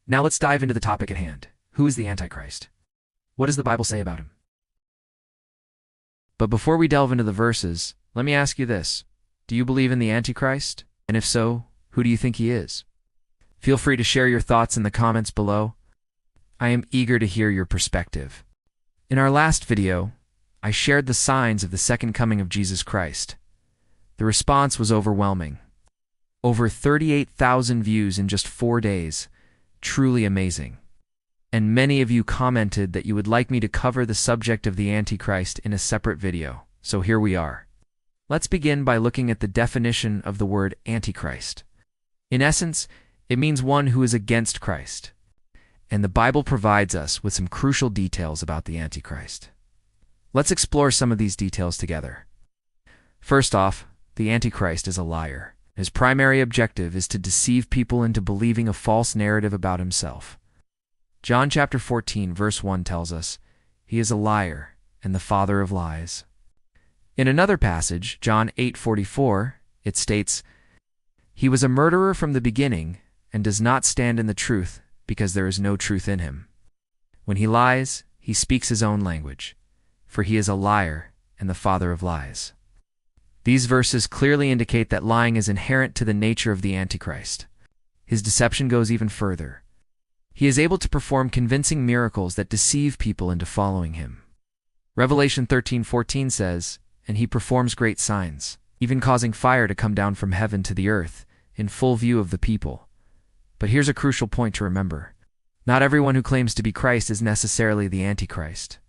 Now let's dive into the topic at hand. Who is the Antichrist? What does the Bible say about him? But before we delve into the verses, let me ask you this. Do you believe in the Antichrist? And if so, who do you think he is? Feel free to share your thoughts in the comments below. I am eager to hear your perspective. In our last video, I shared the signs of the second coming of Jesus Christ. The response was overwhelming. Over 38,000 views in just 4 days. Truly amazing. And many of you commented that you would like me to cover the subject of the Antichrist in a separate video. So here we are. Let's begin by looking at the definition of the word Antichrist. In essence, it means one who is against Christ. And the Bible provides us with some crucial details about the Antichrist. Let's explore some of these details together. First off, the Antichrist is a liar. His primary objective is to deceive people into believing a false narrative about himself. John chapter 14 verse 1 tells us, "He is a liar and the father of lies." In another passage, John 8:44, it states, "He was a murderer from the beginning and does not stand in the truth because there is no truth in him. When he lies, he speaks his own language, for he is a liar and the father of lies." These verses clearly indicate that lying is inherent to the nature of the Antichrist. His deception goes even further. He is able to perform convincing miracles that deceive people into following him. Revelation 13:14 says, "And he performs great signs, even causing fire to come down from heaven to the earth, in full view of the people." But here's a crucial point to remember. Not everyone who claims to be Christ is necessarily the Antichrist.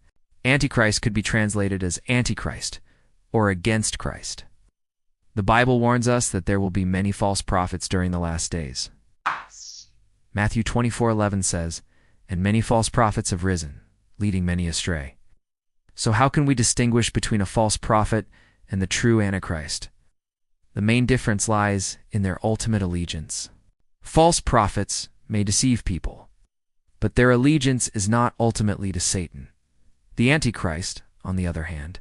Antichrist could be translated as Antichrist, or against Christ. The Bible warns us that there will be many false prophets during the last days. Matthew 24:11 says, "And many false prophets have risen, leading many astray." So how can we distinguish between a false prophet and the true Antichrist? The main difference lies in their ultimate allegiance. False prophets may deceive people, but their allegiance is not ultimately to Satan. The Antichrist, on the other hand,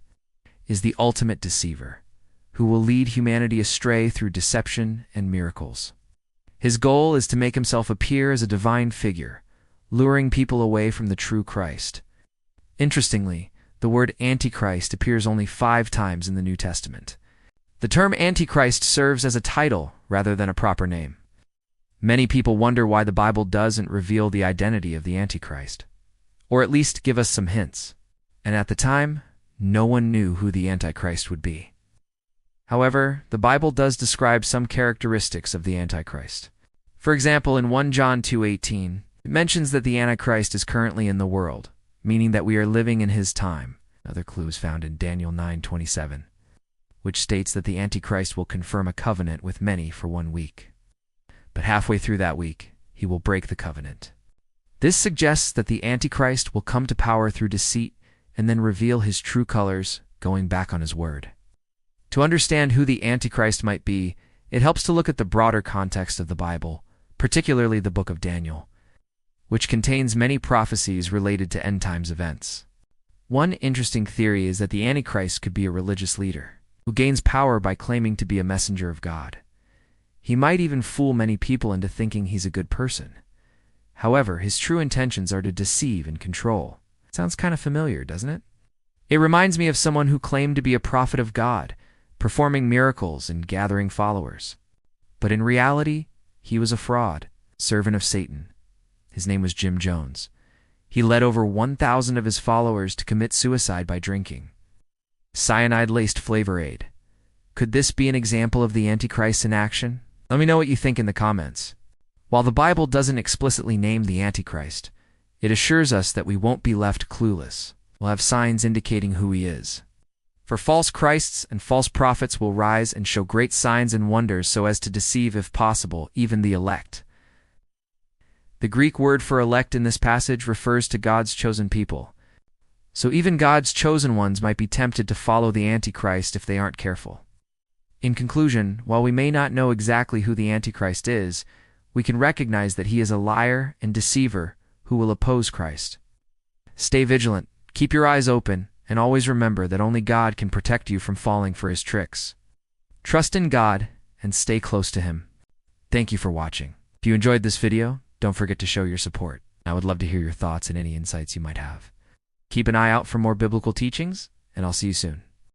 is the ultimate deceiver, who will lead humanity astray through deception and miracles. His goal is to make himself appear as a divine figure, luring people away from the true Christ. Interestingly, the word Antichrist appears only 5 times in the New Testament. The term Antichrist serves as a title rather than a proper name. Many people wonder why the Bible doesn't reveal the identity of the Antichrist, or at least give us some hints. And at the time, no one knew who the Antichrist would be. However, the Bible does describe some characteristics of the Antichrist. For example, in 1 John 2:18, it mentions that the Antichrist is currently in the world, meaning that we are living in his time. Another clue is found in Daniel 9:27, which states that the Antichrist will confirm a covenant with many for 1 week. But halfway through that week, he will break the covenant. This suggests that the Antichrist will come to power through deceit and then reveal his true colors, going back on his word. To understand who the Antichrist might be, it helps to look at the broader context of the Bible, particularly the book of Daniel, which contains many prophecies related to end times events. One interesting theory is that the Antichrist could be a religious leader who gains power by claiming to be a messenger of God. He might even fool many people into thinking he's a good person. However, his true intentions are to deceive and control. Sounds kind of familiar, doesn't it? It reminds me of someone who claimed to be a prophet of God, performing miracles and gathering followers. But in reality, he was a fraud, servant of Satan. His name was Jim Jones. He led over 1,000 of his followers to commit suicide by drinking cyanide-laced flavor aid. Could this be an example of the Antichrist in action? Let me know what you think in the comments. While the Bible doesn't explicitly name the Antichrist, it assures us that we won't be left clueless. We'll have signs indicating who he is. For false Christs and false prophets will rise and show great signs and wonders so as to deceive, if possible, even the elect. The Greek word for elect in this passage refers to God's chosen people. So even God's chosen ones might be tempted to follow the Antichrist if they aren't careful. In conclusion, while we may not know exactly who the Antichrist is, we can recognize that he is a liar and deceiver who will oppose Christ. Stay vigilant, keep your eyes open, and always remember that only God can protect you from falling for his tricks. Trust in God and stay close to him. Thank you for watching. If you enjoyed this video, don't forget to show your support. I would love to hear your thoughts and any insights you might have. Keep an eye out for more biblical teachings, and I'll see you soon.